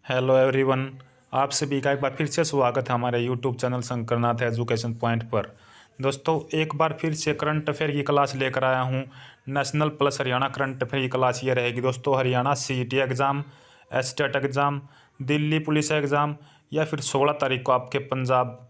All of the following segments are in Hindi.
Hello everyone. आप सभी का एक बार फिर से स्वागत है हमारे YouTube channel Shankarnath education point पर। दोस्तों, एक बार फिर से करंट अफेयर की क्लास लेकर आया हूँ। National plus Haryana current affair की क्लास ये रहेगी दोस्तों। Haryana CET exam, estate exam, Delhi police exam या फिर 16 तारीख को आपके पंजाब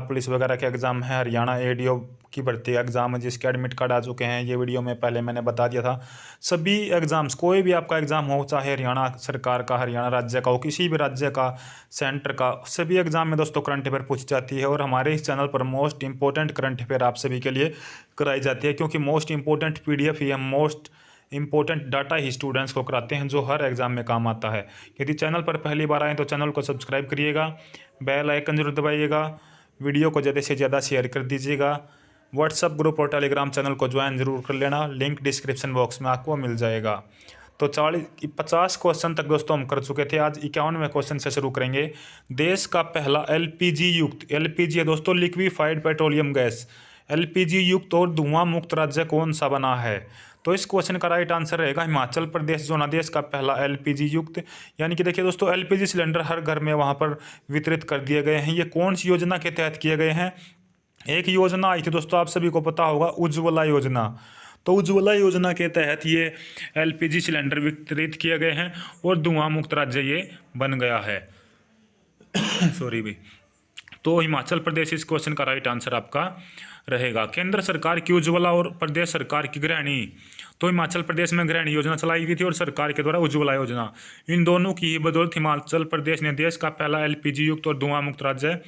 पुलिस वगैरह के एग्ज़ाम है। हरियाणा एडीओ की भर्ती एग्ज़ाम है जिसके एडमिट कार्ड आ चुके हैं। ये वीडियो में पहले मैंने बता दिया था। सभी एग्ज़ाम्स, कोई भी आपका एग्ज़ाम हो, चाहे हरियाणा सरकार का, हरियाणा राज्य का हो, किसी भी राज्य का, सेंटर का, सभी एग्ज़ाम में दोस्तों करंट अफेयर पूछी जाती है। और हमारे इस चैनल पर मोस्ट इंपॉर्टेंट करंट अफेयर आप सभी के लिए कराई जाती है, क्योंकि मोस्ट इंपॉर्टेंट पीडीएफ ही हम मोस्ट इंपॉर्टेंट डाटा ही स्टूडेंट्स को कराते हैं, जो हर एग्ज़ाम में काम आता है। यदि चैनल पर पहली बार आएँ तो चैनल को सब्सक्राइब करिएगा, बेल आइकन जरूर दबाइएगा, वीडियो को ज़्यादा से ज़्यादा शेयर कर दीजिएगा। व्हाट्सअप ग्रुप और टेलीग्राम चैनल को ज्वाइन जरूर कर लेना, लिंक डिस्क्रिप्शन बॉक्स में आपको मिल जाएगा। तो 50 क्वेश्चन तक दोस्तों हम कर चुके थे। आज 51वें क्वेश्चन से शुरू करेंगे। देश का पहला एलपीजी युक्त, एलपीजी है दोस्तों लिक्विफाइड पेट्रोलियम गैस, एलपीजी युक्त और धुआं मुक्त राज्य कौन सा बना है? तो इस क्वेश्चन का राइट आंसर रहेगा हिमाचल प्रदेश, जो ना देश का पहला एलपीजी युक्त। यानी कि देखिए दोस्तों, एलपीजी सिलेंडर हर घर में वहाँ पर वितरित कर दिए गए हैं। ये कौन सी योजना के तहत किए गए हैं? एक योजना आई थी दोस्तों, आप सभी को पता होगा, उज्ज्वला योजना। तो उज्ज्वला योजना के तहत ये एलपीजी सिलेंडर वितरित किए गए हैं और धुआं मुक्त राज्य ये बन गया है। सॉरी भाई। तो हिमाचल प्रदेश इस क्वेश्चन का राइट आंसर आपका रहेगा। केंद्र सरकार की उज्ज्वला और प्रदेश सरकार की गृहिणी, तो हिमाचल प्रदेश में गृहिणी योजना चलाई गई थी और सरकार के द्वारा उज्ज्वला योजना। इन दोनों की ही बदौलत हिमाचल प्रदेश ने देश का पहला एलपीजी युक्त और धुआं मुक्त राज्य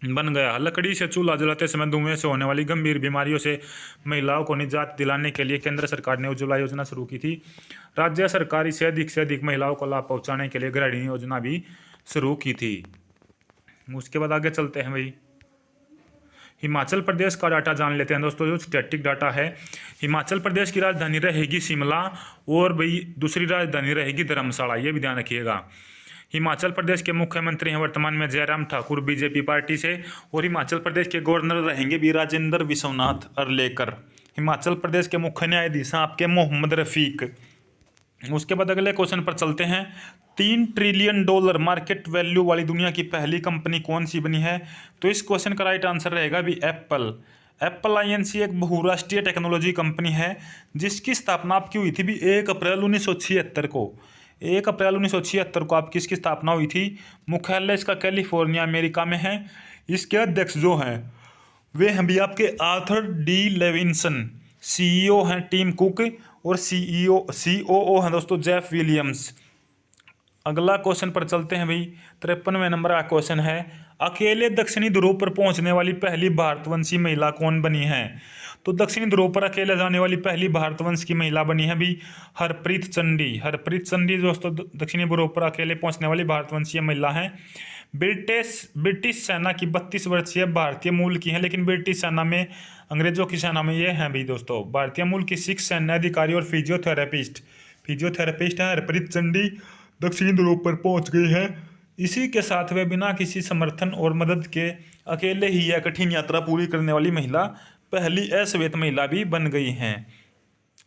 बन गया। लकड़ी से चूल्हा जलाते समय धुएं से होने वाली गंभीर बीमारियों से महिलाओं को निजात दिलाने के लिए केंद्र सरकार ने उज्ज्वला योजना शुरू की थी। राज्य सरकार इसे अधिक से अधिक महिलाओं को लाभ पहुंचाने के लिए गृहिणी योजना भी शुरू की थी। उसके बाद आगे चलते हैं भाई। हिमाचल प्रदेश का डाटा जान लेते हैं दोस्तों, जो स्टैटिक डाटा है। हिमाचल प्रदेश की राजधानी रहेगी शिमला और भाई दूसरी राजधानी रहेगी धर्मशाला, ये भी ध्यान रखिएगा। हिमाचल प्रदेश के मुख्यमंत्री हैं वर्तमान में जयराम ठाकुर बीजेपी पार्टी से, और हिमाचल प्रदेश के गवर्नर रहेंगे भी राजेंद्र विश्वनाथ अर्लेकर। हिमाचल प्रदेश के मुख्य न्यायाधीश हैं आपके मोहम्मद रफीक। उसके बाद अगले क्वेश्चन पर चलते हैं। $3 ट्रिलियन मार्केट वैल्यू वाली दुनिया की पहली कंपनी कौन सी बनी है? तो इस क्वेश्चन का राइट आंसर रहेगा भी एप्पल। एप्पल आईएनसी एक बहुराष्ट्रीय टेक्नोलॉजी कंपनी है जिसकी स्थापना आपकी हुई थी भी 1 अप्रैल 1976 को। 1 अप्रैल 1976 को आपकी इसकी स्थापना हुई थी। मुख्यालय इसका कैलिफोर्निया अमेरिका में है। इसके अध्यक्ष जो हैं वे हैं भी आपके आर्थर डी लेविंसन, सीईओ हैं टीम कुक, और सीओओ हैं दोस्तों जेफ विलियम्स। अगला क्वेश्चन पर चलते हैं भाई। 53वें नंबर का क्वेश्चन है, अकेले दक्षिणी ध्रुव पर पहुंचने वाली पहली भारतवंशी महिला कौन बनी है? तो दक्षिणी ध्रुव पर अकेले जाने वाली पहली भारतवंश की महिला बनी है भी हरप्रीत चंडी। हरप्रीत चंडी दोस्तों दक्षिणी ध्रुव पर अकेले पहुंचने वाली भारतवंशीय महिला है। ब्रिटिश सेना की 32 वर्षीय भारतीय मूल की है, लेकिन ब्रिटिश सेना में, अंग्रेजों की सेना में ये हैं भी दोस्तों भारतीय मूल की सिख सैन्य अधिकारी और फिजियोथेरेपिस्ट हैं हरप्रीत चंडी, दक्षिणी ध्रुव पर पहुंच गई है। इसी के साथ वे बिना किसी समर्थन और मदद के अकेले ही यह कठिन यात्रा पूरी करने वाली महिला, पहली अश्वेत महिला भी बन गई हैं।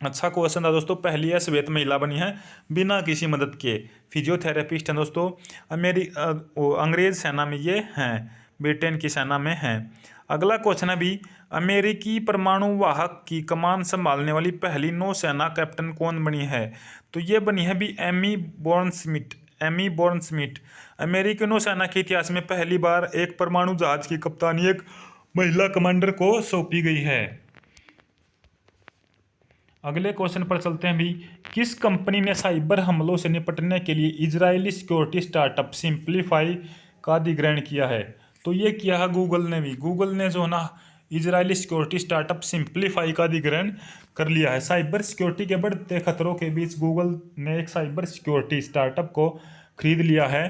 अच्छा क्वेश्चन था दोस्तों, पहली अश्वेत महिला बनी है बिना किसी मदद के। फिजियोथेरेपिस्ट हैं दोस्तों, अंग्रेज सेना में ये हैं, ब्रिटेन की सेना में हैं। अगला क्वेश्चन है भी, अमेरिकी परमाणु वाहक की कमान संभालने वाली पहली नौसेना कैप्टन कौन बनी है? तो ये बनी है भी एमी बॉर्न स्मिथ। अमेरिकी नौसेना के इतिहास में पहली बार एक परमाणु जहाज की कप्तानी एक महिला कमांडर को सौंपी गई है। अगले क्वेश्चन पर चलते हैं भी, किस कंपनी ने साइबर हमलों से निपटने के लिए इजरायली सिक्योरिटी स्टार्टअप सिंप्लीफाई का अधिग्रहण किया है? तो ये किया है गूगल ने भी। गूगल ने जो ना इजरायली सिक्योरिटी स्टार्टअप सिंप्लीफाई का अधिग्रहण कर लिया है। साइबर सिक्योरिटी के बढ़ते खतरों के बीच गूगल ने एक साइबर सिक्योरिटी स्टार्टअप को खरीद लिया है।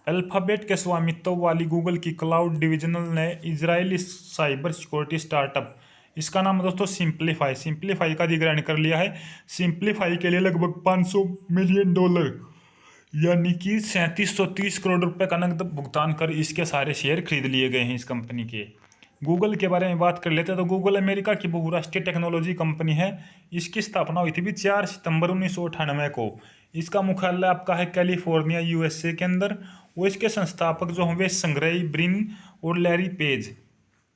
अल्फाबेट के स्वामित्व वाली गूगल की क्लाउड डिविजनल ने इजरायली साइबर सिक्योरिटी स्टार्टअप, इसका नाम दोस्तों सिंप्लीफाई का अधिग्रहण कर लिया है। सिंप्लीफाई के लिए लगभग $500 मिलियन यानी कि 3730 करोड़ रुपए का नकद भुगतान कर इसके सारे शेयर खरीद लिए गए हैं इस कंपनी के। गूगल के बारे में बात कर लेते हैं तो गूगल अमेरिका की बहुराष्ट्रीय टेक्नोलॉजी कंपनी है। इसकी स्थापना हुई थी भी 4 सितंबर 1998 को। इसका मुख्यालय आपका है कैलिफोर्निया यूएसए के अंदर। वो इसके संस्थापक जो होंगे संग्रही ब्रिन और लैरी पेज।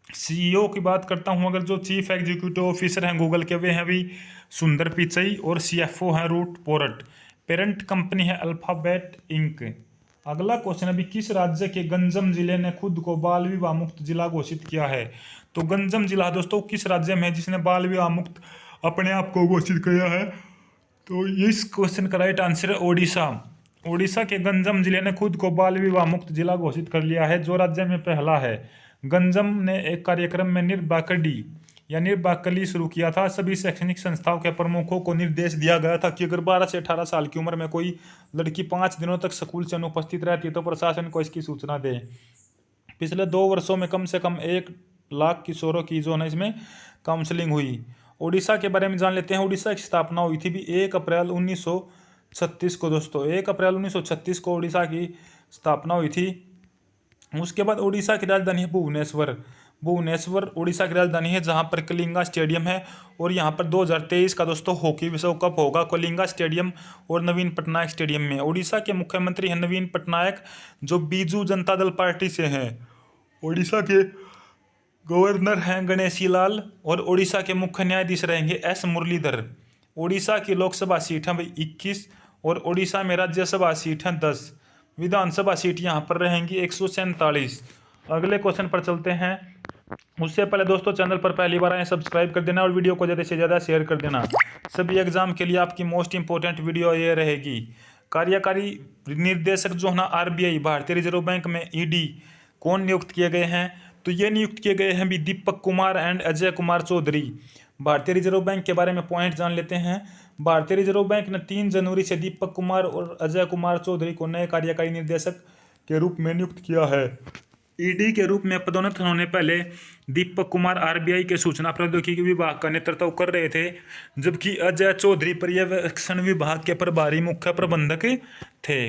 सीईओ की बात करता हूँ अगर, जो चीफ एग्जीक्यूटिव ऑफिसर हैं गूगल के, वे हैं अभी सुंदर पिचई, और सीएफओ हैं रूट पोर्ट। पेरेंट कंपनी है अल्फाबेट इंक। अगला क्वेश्चन, अभी किस राज्य के गंजम जिले ने खुद को बाल विवाह मुक्त जिला घोषित किया है? तो गंजम जिला दोस्तों किस राज्य में है जिसने बाल विवाह मुक्त अपने आप को घोषित किया है? तो इस क्वेश्चन का राइट आंसर है ओडिशा। ओडिशा के गंजम जिले ने खुद को बाल विवाह मुक्त जिला घोषित कर लिया है, जो राज्य में पहला है। गंजम ने एक कार्यक्रम में निर्बाकडी या निर्बाकली शुरू किया था। सभी शैक्षणिक संस्थाओं के प्रमुखों को निर्देश दिया गया था कि अगर 12 से 18 साल की उम्र में कोई लड़की 5 दिनों तक स्कूल से अनुपस्थित रहती है तो प्रशासन को इसकी सूचना दे। पिछले 2 वर्षों में कम से कम 1 लाख किशोरों की जो है इसमें काउंसलिंग हुई। उड़ीसा के बारे में जान लेते हैं। उड़ीसा की स्थापना हुई थी भी 1 अप्रैल 1936 को दोस्तों। 1 अप्रैल 1936 को उड़ीसा की स्थापना हुई थी। उसके बाद उड़ीसा की राजधानी है भुवनेश्वर। भुवनेश्वर उड़ीसा की राजधानी है, जहां पर कलिंगा स्टेडियम है। और यहां पर 2023 का दोस्तों हॉकी विश्व कप होगा कलिंगा स्टेडियम और नवीन पटनायक स्टेडियम में। उड़ीसा के मुख्यमंत्री हैं नवीन पटनायक, जो बीजू जनता दल पार्टी से हैं। उड़ीसा के गवर्नर हैं गणेशी लाल, और उड़ीसा के मुख्य न्यायाधीश रहेंगे एस मुरलीधर। उड़ीसा की लोकसभा सीट है भाई 21, और उड़ीसा में राज्यसभा सीट हैं 10। विधानसभा सीट यहाँ पर रहेंगी 147। अगले क्वेश्चन पर चलते हैं। उससे पहले दोस्तों चैनल पर पहली बार आए सब्सक्राइब कर देना और वीडियो को ज़्यादा से ज़्यादा शेयर कर देना। सभी एग्जाम के लिए आपकी मोस्ट इंपॉर्टेंट वीडियो ये रहेगी। कार्यकारी निर्देशक जो है ना आरबीआई भारतीय रिजर्व बैंक में ईडी कौन नियुक्त किए गए हैं? तो ये नियुक्त किए गए हैं भी दीपक कुमार एंड अजय कुमार चौधरी। भारतीय रिजर्व बैंक के बारे में पॉइंट जान लेते हैं। भारतीय रिजर्व बैंक ने 3 जनवरी से दीपक कुमार और अजय कुमार चौधरी को नए कार्यकारी निर्देशक के रूप में नियुक्त किया है। ईडी के रूप में पदोन्नत होने पहले दीपक कुमार आरबीआई के सूचना प्रौद्योगिकी विभाग का नेतृत्व कर रहे थे, जबकि अजय चौधरी पर्यवेक्षण विभाग के प्रभारी मुख्य प्रबंधक थे।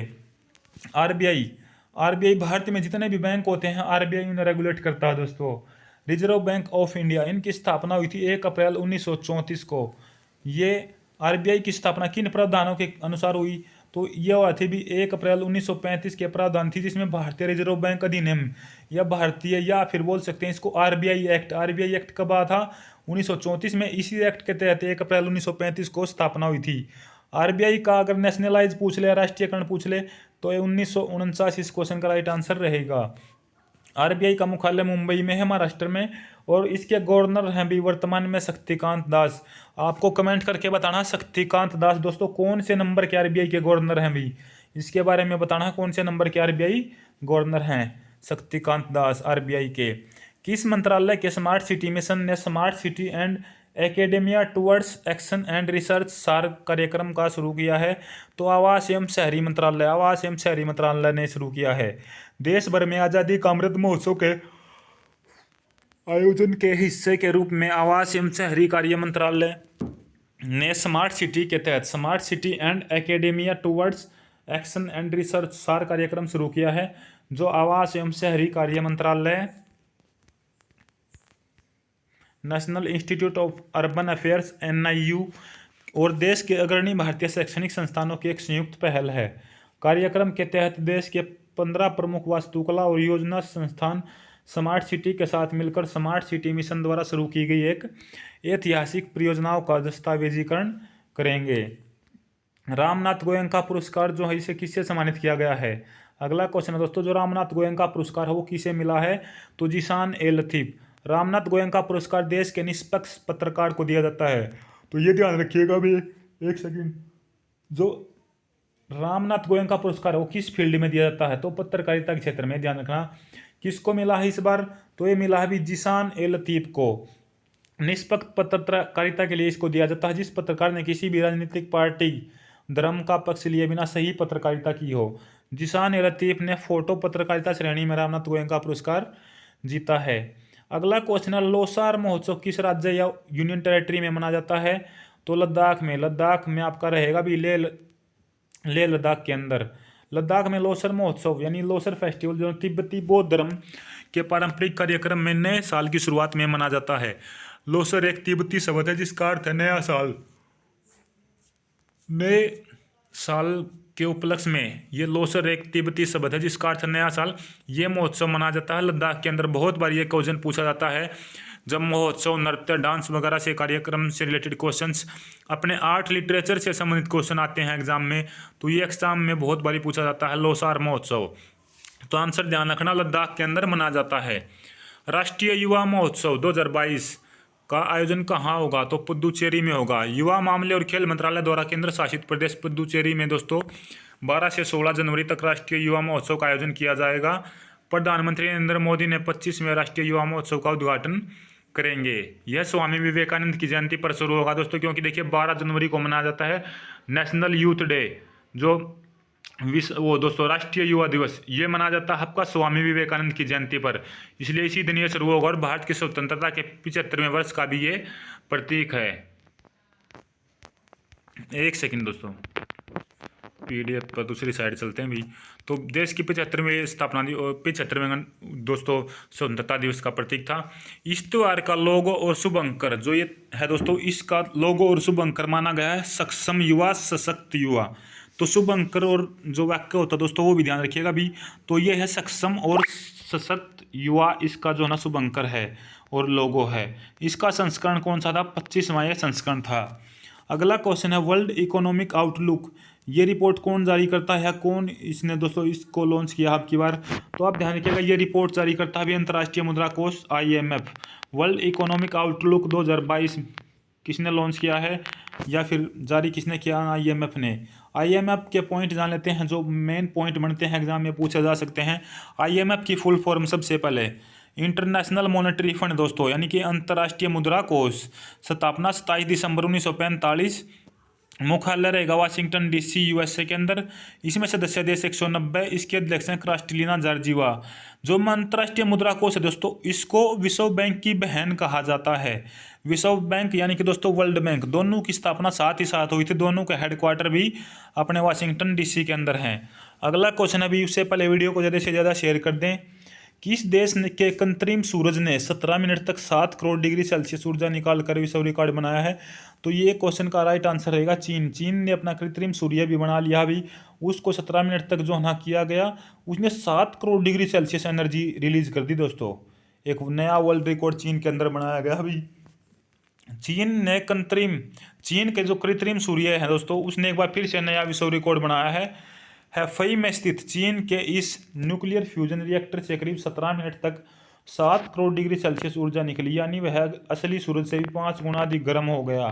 आरबीआई भारत में जितने भी बैंक होते हैं आरबीआई उन्हें रेगुलेट करता है दोस्तों। रिजर्व बैंक ऑफ इंडिया, इनकी स्थापना हुई थी 1 अप्रैल 1934 को। ये आरबीआई की स्थापना किन प्रावधानों के अनुसार हुई? तो यह हुआ थी भी 1 अप्रैल 1935 के प्रावधान थी, जिसमें भारतीय रिजर्व बैंक अधिनियम या भारतीय या फिर बोल सकते हैं इसको आरबीआई एक्ट कब आया था? 1934 में। इसी एक्ट के तहत 1 अप्रैल 1935 को स्थापना हुई थी। आरबीआई का अगर नेशनलाइज पूछ ले, राष्ट्रीयकरण पूछ ले, तो ये 1949 इस क्वेश्चन का राइट आंसर रहेगा। आरबीआई का मुख्यालय मुंबई में है, महाराष्ट्र में, और इसके गवर्नर हैं भी वर्तमान में शक्तिकांत दास। आपको कमेंट करके बताना शक्तिकांत दास दोस्तों कौन से नंबर के आरबीआई के गवर्नर हैं भी, इसके बारे में बताना कौन से नंबर के आरबीआई गवर्नर हैं शक्तिकांत दास आरबीआई के। किस मंत्रालय के स्मार्ट सिटी मिशन ने smart city and academia towards action and research सार कार्यक्रम का शुरू किया है? तो आवास एवं शहरी मंत्रालय ने शुरू किया है। देश भर में आज़ादी का अमृत महोत्सव के आयोजन के हिस्से के रूप में आवास एवं शहरी कार्य मंत्रालय ने स्मार्ट सिटी के तहत smart city and academia towards action and research सार कार्यक्रम शुरू किया है, जो आवास एवं शहरी कार्य मंत्रालय, national institute of urban affairs NIU और देश के अग्रणी भारतीय शैक्षणिक संस्थानों की एक संयुक्त पहल है। कार्यक्रम के तहत देश के 15 प्रमुख वास्तुकला और योजना संस्थान स्मार्ट सिटी के साथ मिलकर स्मार्ट सिटी मिशन द्वारा शुरू की गई एक ऐतिहासिक परियोजनाओं का दस्तावेजीकरण करेंगे। रामनाथ गोयनका पुरस्कार जो है इसे किससे सम्मानित किया गया है? अगला क्वेश्चन है दोस्तों, जो रामनाथ गोयनका पुरस्कार है वो किसे मिला है? तो जिशान ए लतीफ। रामनाथ गोयनका पुरस्कार देश के निष्पक्ष पत्रकार को दिया जाता है। तो ये ध्यान रखिएगा भी, एक सेकंड, जो रामनाथ गोयनका पुरस्कार है वो किस फील्ड में दिया जाता है? तो पत्रकारिता के क्षेत्र में। ध्यान रखना किसको मिला है इस बार? तो ये मिला है भी जिशान ए लतीफ को। निष्पक्ष पत्रकारिता के लिए इसको दिया जाता है जिस पत्रकार ने किसी भी राजनीतिक पार्टी धर्म का पक्ष लिए बिना सही पत्रकारिता की हो। जिशान ए लतीफ ने फोटो पत्रकारिता श्रेणी में रामनाथ गोयनका पुरस्कार जीता है। अगला क्वेश्चन है, लोसार महोत्सव किस राज्य या यूनियन टेरेटरी में मनाया जाता है? तो लद्दाख में आपका रहेगा भी लेह लद्दाख के अंदर। लद्दाख में लोसर महोत्सव यानी लोसर फेस्टिवल जो तिब्बती बौद्ध धर्म के पारंपरिक कार्यक्रम में नए साल की शुरुआत में मनाया जाता है। लोसर एक तिब्बती शब्द है जिसका अर्थ है नया साल। नए साल के उपलक्ष्य में ये लोसर एक तिब्बती शब्द है जिसका अर्थ नया साल। ये महोत्सव मनाया जाता है लद्दाख के अंदर। बहुत बार ये क्वेश्चन पूछा जाता है जब महोत्सव, नृत्य, डांस वगैरह से कार्यक्रम से रिलेटेड क्वेश्चंस, अपने आर्ट लिटरेचर से संबंधित क्वेश्चन आते हैं एग्जाम में, तो ये एग्जाम में बहुत बारी पूछा जाता है लोसार महोत्सव। तो आंसर ध्यान रखना, लद्दाख के अंदर मनाया जाता है। राष्ट्रीय युवा महोत्सव 2022 का आयोजन कहाँ होगा? तो पुदुचेरी में होगा। युवा मामले और खेल मंत्रालय द्वारा केंद्र शासित प्रदेश पुदुचेरी में दोस्तों 12 से 16 जनवरी तक राष्ट्रीय युवा महोत्सव का आयोजन किया जाएगा। प्रधानमंत्री नरेंद्र मोदी ने 25वें राष्ट्रीय युवा महोत्सव का उद्घाटन करेंगे। यह स्वामी विवेकानंद की जयंती पर शुरू होगा दोस्तों, क्योंकि देखिए 12 जनवरी को मनाया जाता है नेशनल यूथ डे, जो दोस्तों राष्ट्रीय युवा दिवस, ये मनाया जाता है आपका स्वामी विवेकानंद की जयंती पर। इसलिए इसी दिन ये शुरू होगा और भारत की स्वतंत्रता के 75वें वर्ष का भी ये प्रतीक है। एक सेकंड दोस्तों, पीडीएफ पर दूसरी साइड चलते हैं भी। तो देश की 75वें स्थापना 75वें दोस्तों स्वतंत्रता दिवस का प्रतीक था। इस त्योहार का लोगो और शुभ अंकर जो ये है दोस्तों, इसका लोगो और शुभ अंकर माना गया है सक्षम युवा, सशक्त युवा। तो शुभ अंकर और जो वाक्य होता है दोस्तों वो भी ध्यान रखिएगा भी। तो ये है सक्षम और सशक्त युवा, इसका जो है ना शुभ अंकर है और लोगो है। इसका संस्करण कौन सा था? 25वां ये संस्करण था। अगला क्वेश्चन है वर्ल्ड इकोनॉमिक आउटलुक, ये रिपोर्ट कौन जारी करता है? कौन इसने दोस्तों इसको लॉन्च किया आपकी बार? तो आप ध्यान रखिएगा, ये रिपोर्ट जारी करता है भी अंतर्राष्ट्रीय मुद्रा कोष IMF। वर्ल्ड इकोनॉमिक आउटलुक 2022 किसने लॉन्च किया है या फिर जारी किसने किया? IMF ने। IMF के पॉइंट जान लेते हैं जो मेन पॉइंट बनते हैं एग्जाम में पूछे जा सकते हैं। IMF की फुल फॉर्म सबसे पहले इंटरनेशनल मॉनेटरी फंड दोस्तों, यानी कि अंतर्राष्ट्रीय मुद्रा कोष। स्थापना 27 दिसंबर 1945। मुख्यालय रहेगा वाशिंगटन DC USA के अंदर। इसमें सदस्य देश 190। इसके अध्यक्ष हैं क्रास्टिलिना जॉर्जिवा। जो अंतर्राष्ट्रीय मुद्रा कोष है दोस्तों, इसको विश्व बैंक की बहन कहा जाता है। विश्व बैंक यानी कि दोस्तों वर्ल्ड बैंक, दोनों की स्थापना साथ ही साथ हुई थी। दोनों के हेडक्वार्टर भी अपने वाशिंगटन DC के अंदर हैं। अगला क्वेश्चन अभी, उससे पहले वीडियो को ज़्यादा से ज़्यादा शेयर कर दें। किस देश के कृत्रिम सूरज ने 17 मिनट तक 7 करोड़ डिग्री सेल्सियस ऊर्जा निकाल कर विश्व रिकॉर्ड बनाया है? तो ये क्वेश्चन का राइट आंसर रहेगा चीन। चीन ने अपना कृत्रिम सूर्य भी बना लिया अभी, उसको 17 मिनट तक जो है ना किया गया, उसने 7 crore degree Celsius energy release कर दी दोस्तों। एक नया वर्ल्ड रिकॉर्ड चीन के अंदर बनाया गया अभी। चीन के जो कृत्रिम सूर्य है दोस्तों, उसने एक बार फिर से नया विश्व रिकॉर्ड बनाया है। हैफई में स्थित चीन के इस न्यूक्लियर फ्यूजन रिएक्टर से करीब 17 मिनट तक 7 करोड़ डिग्री सेल्सियस ऊर्जा निकली, यानी वह असली सूरज से भी 5 गुना अधिक गर्म हो गया।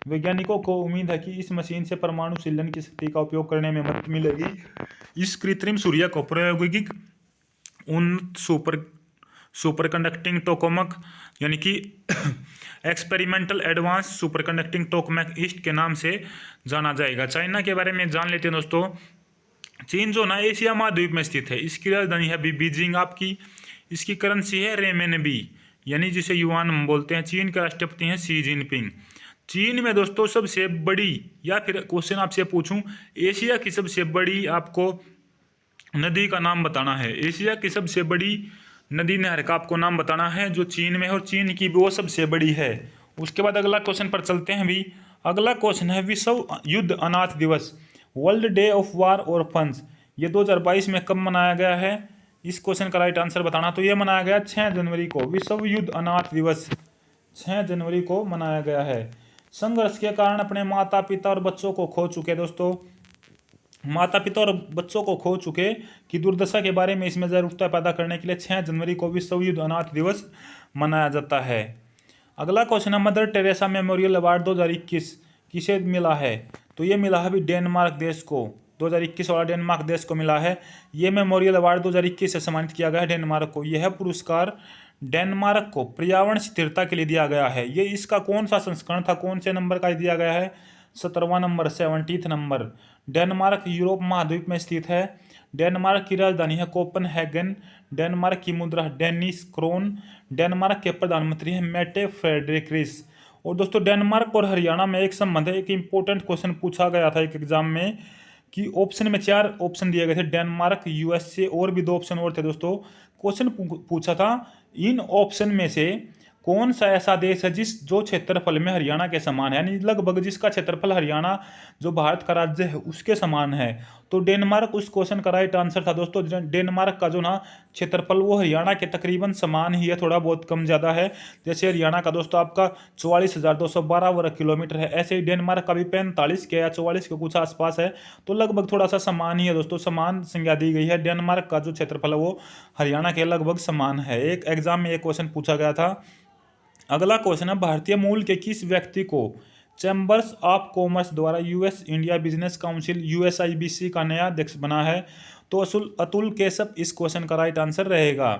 वैज्ञानिकों को उम्मीद है कि इस मशीन से परमाणु शीलन की शक्ति का उपयोग करने में मदद मिलेगी। इस कृत्रिम सूर्य को प्रायोगिक उन सुपर कंडक्टिंग टोकामक यानी कि experimental advance super conducting tokamak east के नाम से जाना जाएगा। चाइना के बारे में जान लेते हैं दोस्तों। चीन जो ना एशिया महाद्वीप में स्थित है। इसकी राजधानी है बीजिंग आपकी। इसकी करेंसी है रेमेनबी, यानी जिसे युआन हम बोलते हैं। चीन के राष्ट्रपति हैं शी जिनपिंग। चीन में दोस्तों सबसे बड़ी, या फिर क्वेश्चन आपसे पूछूं, एशिया की सबसे बड़ी आपको नदी का नाम बताना है। एशिया की सबसे बड़ी नदी नहर का आपको नाम बताना है जो चीन में है, और चीन की वो सबसे बड़ी है। उसके बाद अगला क्वेश्चन पर चलते हैं भी। अगला क्वेश्चन है विश्व युद्ध अनाथ दिवस, वर्ल्ड डे ऑफ वार और फंड्स, ये 2022 में कब मनाया गया है? इस क्वेश्चन का राइट आंसर बताना। तो ये मनाया गया 6 जनवरी को। विश्व युद्ध अनाथ दिवस 6 जनवरी को मनाया गया है। संघर्ष के कारण अपने माता पिता और बच्चों को खो चुके दोस्तों, माता पिता और बच्चों को खो चुके की दुर्दशा के बारे में इसमें जागरूकता पैदा करने के लिए 6 जनवरी को विश्व युद्ध अनाथ दिवस मनाया जाता है। अगला क्वेश्चन है मदर टेरेसा मेमोरियल अवार्ड 2021 किसे मिला है? तो ये मिला है भी डेनमार्क देश को। 2021 वाला डेनमार्क देश को मिला है। ये मेमोरियल अवार्ड 2021 से सम्मानित किया गया है डेनमार्क को। यह पुरस्कार डेनमार्क को पर्यावरण स्थिरता के लिए दिया गया है। ये इसका कौन सा संस्करण था, कौन से नंबर का दिया गया है? 17वां नंबर, 70th नंबर। डेनमार्क यूरोप महाद्वीप में स्थित है। डेनमार्क की राजधानी है कोपेनहेगन। डेनमार्क की मुद्रा डेनिश क्रोन। डेनमार्क के प्रधानमंत्री हैं मेटे फ्रेडरिक्स। और दोस्तों डेनमार्क और हरियाणा में एक संबंध है। एक इंपॉर्टेंट क्वेश्चन पूछा गया था एक एग्जाम में कि ऑप्शन में 4 ऑप्शन दिए गए थे, डेनमार्क, USA और भी 2 ऑप्शन और थे दोस्तों। क्वेश्चन पूछा था इन ऑप्शन में से कौन सा ऐसा देश है जो क्षेत्रफल में हरियाणा के समान है, यानी लगभग जिसका क्षेत्रफल हरियाणा जो भारत का राज्य है उसके समान है? तो डेनमार्क उस क्वेश्चन का राइट आंसर था दोस्तों। डेनमार्क का जो ना क्षेत्रफल वो हरियाणा के तकरीबन समान ही है, थोड़ा बहुत कम ज़्यादा है। जैसे हरियाणा का दोस्तों आपका 44,212 वर्ग किलोमीटर है, ऐसे ही डेनमार्क का भी 45 के या 44 के कुछ आसपास है। तो लगभग थोड़ा सा समान ही है दोस्तों, समान संज्ञा दी गई है। डेनमार्क का जो क्षेत्रफल है वो हरियाणा के लगभग समान है। एक एग्जाम में एक क्वेश्चन पूछा गया था। अगला क्वेश्चन है, भारतीय मूल के किस व्यक्ति को चैम्बर्स ऑफ कॉमर्स द्वारा US India business council USIBC का नया अध्यक्ष बना है? तो अतुल केशप इस क्वेश्चन का राइट आंसर रहेगा।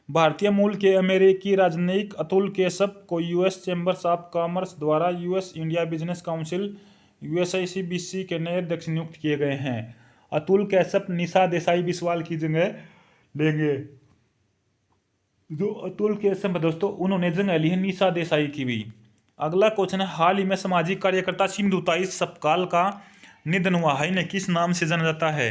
भारतीय मूल के अमेरिकी राजनयिक अतुल केशप को यूएस चैम्बर्स ऑफ कॉमर्स द्वारा US India business council USIBC के नए अध्यक्ष नियुक्त किए गए हैं। अतुल केशप निशा देसाई बिस्वाल की जगह लेंगे। जो अतुल केशप है दोस्तों, उन्होंने जगह ली है निशा देसाई की भी। अगला क्वेश्चन है, हाल ही में सामाजिक कार्यकर्ता सिंधुताई सपकाल का निधन हुआ है, इन्हें किस नाम से जाना जाता है?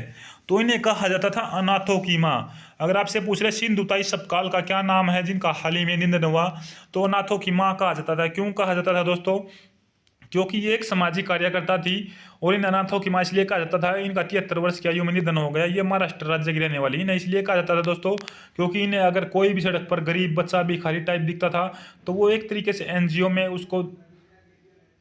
तो इन्हें कहा जाता था अनाथों की माँ। अगर आपसे पूछ रहे सिंधुताई सपकाल का क्या नाम है जिनका हाल ही में निधन हुआ, तो अनाथों की माँ कहा जाता था। क्यों कहा जाता था दोस्तों? क्योंकि ये एक सामाजिक कार्यकर्ता थी और इन अनाथों की माँ इसलिए कहा जाता था, इनका 73 वर्ष की आयु में निधन हो गया। ये महाराष्ट्र राज्य की रहने वाली, इन्हें इसलिए कहा जाता था दोस्तों क्योंकि इन्हें अगर कोई भी सड़क पर गरीब बच्चा भिखारी टाइप दिखता था तो वो एक तरीके से एनजीओ में उसको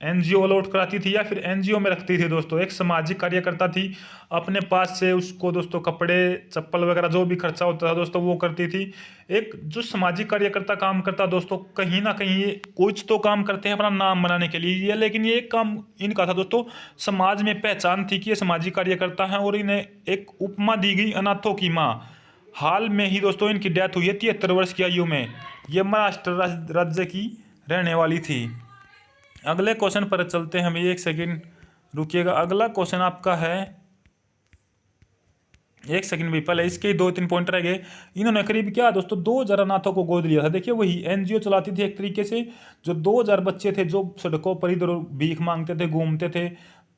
एनजीओ अलॉट कराती थी या फिर एनजीओ में रखती थी दोस्तों। एक सामाजिक कार्यकर्ता थी, अपने पास से उसको दोस्तों कपड़े चप्पल वगैरह जो भी खर्चा होता था दोस्तों वो करती थी। एक जो सामाजिक कार्यकर्ता काम करता दोस्तों, कहीं ना कहीं ये कुछ तो काम करते हैं अपना नाम बनाने के लिए, लेकिन ये एक काम इनका था दोस्तों, समाज में पहचान थी कि ये सामाजिक कार्यकर्ता हैं और इन्हें एक उपमा दी गई अनाथों की माँ। हाल में ही दोस्तों इनकी डेथ हुई है 73 वर्ष की आयु में। ये महाराष्ट्र राज्य की रहने वाली थी। अगले क्वेश्चन पर चलते हैं हम, एक सेकंड रुकिएगा। अगला क्वेश्चन आपका है, एक सेकंड भी, पहले इसके 2-3 पॉइंट रह गए। इन्होंने करीब क्या दोस्तों 2,000 अनाथों को गोद लिया था। देखिए वही एनजीओ चलाती थी एक तरीके से, जो 2,000 बच्चे थे जो सड़कों पर इधर भीख मांगते थे, घूमते थे,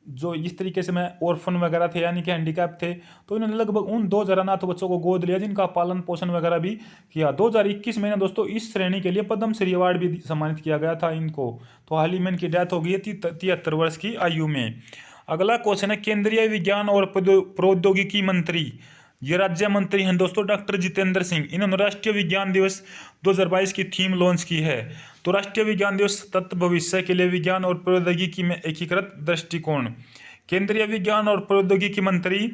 जो इस तरीके से में ऑर्फन वगैरह थे यानी कि हैंडीकैप थे, तो इन्होंने लगभग उन 2,000 अनाथ बच्चों को गोद लिया जिनका पालन पोषण वगैरह भी किया। 2021 में दोस्तों इस श्रेणी के लिए पद्मश्री अवार्ड भी सम्मानित किया गया था इनको। तो हाल ही में इनकी डेथ हो गई है 73 वर्ष की आयु में। अगला क्वेश्चन है, केंद्रीय विज्ञान और प्रौद्योगिकी मंत्री, ये राज्य मंत्री हैं दोस्तों डॉक्टर जितेंद्र सिंह। इन्होंने राष्ट्रीय विज्ञान दिवस 2022 की थीम लॉन्च की है। तो राष्ट्रीय विज्ञान दिवस सतत भविष्य के लिए विज्ञान और प्रौद्योगिकी में एकीकृत दृष्टिकोण। केंद्रीय विज्ञान और प्रौद्योगिकी मंत्री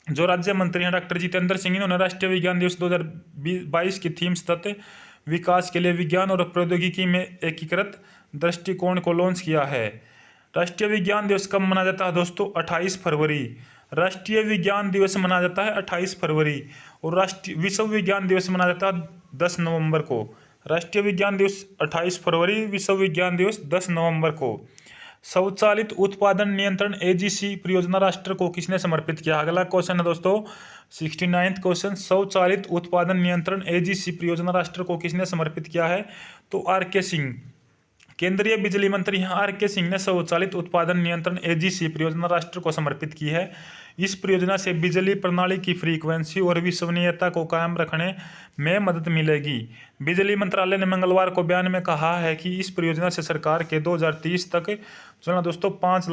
जो राज्य मंत्री हैं डॉक्टर जितेंद्र सिंह, इन्होंने राष्ट्रीय विज्ञान दिवस 2022 की थीम सतत विकास के लिए विज्ञान और प्रौद्योगिकी में एकीकृत दृष्टिकोण को लॉन्च किया है। राष्ट्रीय विज्ञान दिवस कब मनाया जाता है दोस्तों? 28 फरवरी। राष्ट्रीय विज्ञान दिवस मनाया जाता है 28 फरवरी। और राष्ट्रीय विश्व विज्ञान दिवस मनाया जाता है 10 नवंबर को। राष्ट्रीय विज्ञान दिवस 28 फरवरी, विश्व विज्ञान दिवस 10 नवंबर को। स्वचालित उत्पादन नियंत्रण एजीसी परियोजना राष्ट्र को किसने समर्पित किया? अगला क्वेश्चन है दोस्तों 69वां क्वेश्चन, स्वचालित उत्पादन नियंत्रण एजीसी परियोजना राष्ट्र को किसने समर्पित किया है? तो आर.के. सिंह। केंद्रीय बिजली मंत्री आर.के. सिंह ने स्वचालित उत्पादन नियंत्रण एजीसी परियोजना राष्ट्र को समर्पित की है। इस परियोजना से बिजली प्रणाली की फ्रीक्वेंसी और विश्वसनीयता को कायम रखने में मदद मिलेगी। बिजली मंत्रालय ने मंगलवार को बयान में कहा है कि इस परियोजना से सरकार के 2030 तक जो ना दोस्तों 5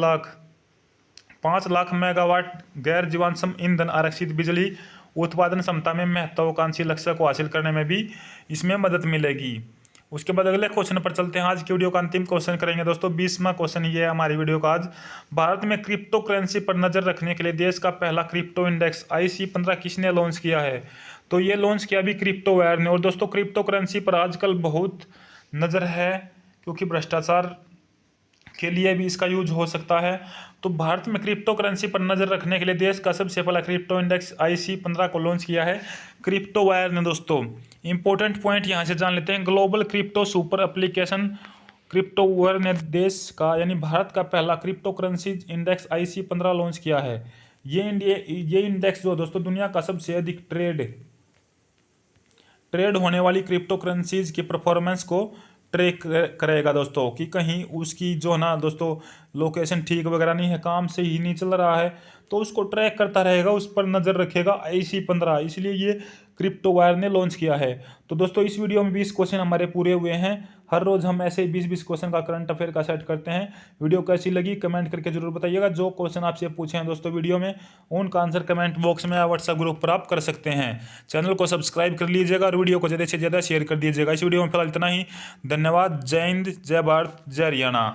लाख मेगावाट गैर जीवाश्म ईंधन आरक्षित बिजली उत्पादन क्षमता में महत्वाकांक्षी लक्ष्य को हासिल करने में भी इसमें मदद मिलेगी। उसके बाद अगले क्वेश्चन पर चलते हैं। आज की वीडियो का अंतिम क्वेश्चन करेंगे दोस्तों, 20वां क्वेश्चन ये है हमारी वीडियो का आज। भारत में क्रिप्टो करेंसी पर नजर रखने के लिए देश का पहला क्रिप्टो इंडेक्स IC15 किसने लॉन्च किया है? तो ये लॉन्च किया भी क्रिप्टो वायर ने। और दोस्तों क्रिप्टो करेंसी पर आजकल बहुत नज़र है क्योंकि भ्रष्टाचार के लिए भी इसका यूज हो सकता है। तो भारत में क्रिप्टो करेंसी पर नज़र रखने के लिए देश का सबसे पहला क्रिप्टो इंडेक्स IC15 को लॉन्च किया है क्रिप्टो वायर ने। दोस्तों इंपॉर्टेंट पॉइंट यहाँ से जान लेते हैं। Global crypto super application crypto wire ने देश का यानी भारत का पहला crypto currency index IC15 launch किया है। ये इंडेक्स जो दोस्तों दुनिया का सबसे अधिक ट्रेड होने वाली क्रिप्टो करेंसीज की परफॉर्मेंस को ट्रैक करेगा दोस्तों, कि कहीं उसकी जो ना दोस्तों लोकेशन ठीक वगैरह नहीं है, काम से ही नहीं चल रहा है, तो उसको ट्रैक करता रहेगा, उस पर नज़र रखेगा IC15। इसलिए ये क्रिप्टो वायर ने लॉन्च किया है। तो दोस्तों इस वीडियो में 20 क्वेश्चन हमारे पूरे हुए हैं। हर रोज़ हम ऐसे 20-20 क्वेश्चन का करंट अफेयर का सेट करते हैं। वीडियो कैसी लगी कमेंट करके जरूर बताइएगा। जो क्वेश्चन आपसे पूछे हैं दोस्तों वीडियो में, उनका आंसर कमेंट बॉक्स में या व्हाट्सएप ग्रुप पर आप कर सकते हैं। चैनल को सब्सक्राइब कर लीजिएगा और वीडियो को ज़्यादा से ज़्यादा शेयर कर दीजिएगा। इस वीडियो में फिलहाल इतना ही। धन्यवाद। जय हिंद, जय भारत, जय हरियाणा।